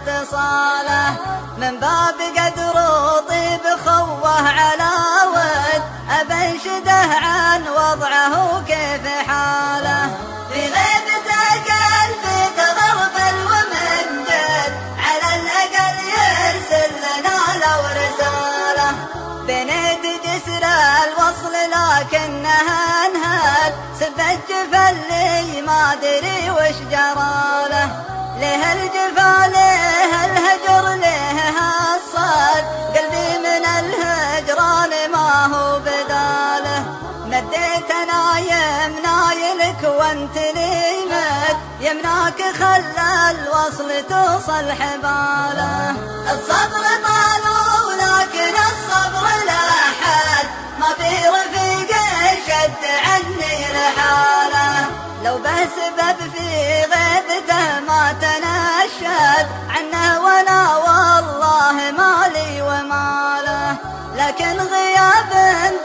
اتصاله، من باب قدر وطيب خوه على ود أبنشده عن وضعه كيف حاله. في غيبته قلبي تغربل ومن جد على الأقل يرسل لنا لو رسالة. بنيت جسر الوصل لكنها انهد، سبت جفا اللي ما دري وش جراله. له الجفا له الهجر له الصد، قلبي من الهجران ما هو بداله. مديت انا يمنايلك وانت لي مد، يمناك خلى الوصل توصل حباله. الصبر طال ولكن الصبر لا حد، ما في رفيق شد عني لحاله. لو به سبب في غيبته ما تنشد عنه وانا والله مالي وماله. لكن غياب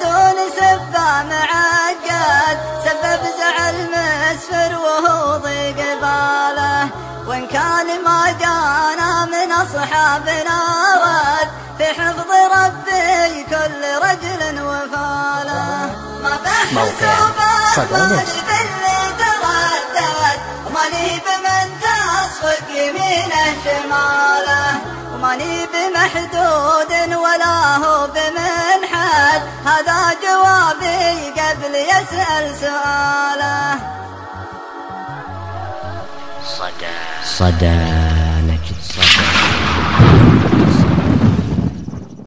دون سبه معقد، سبب زعل مسفر وهو ضيق باله. وإن كان ما جانا من أصحابنا رد، في حفظ ربي كل رجل وفاله. ما بحسوبه ماني باللي تردد، وماني بمن تصفق يمينه شماله. وماني بمحدود ولا هو بمنحد، هذا جوابي قبل يسأل سؤاله. صدى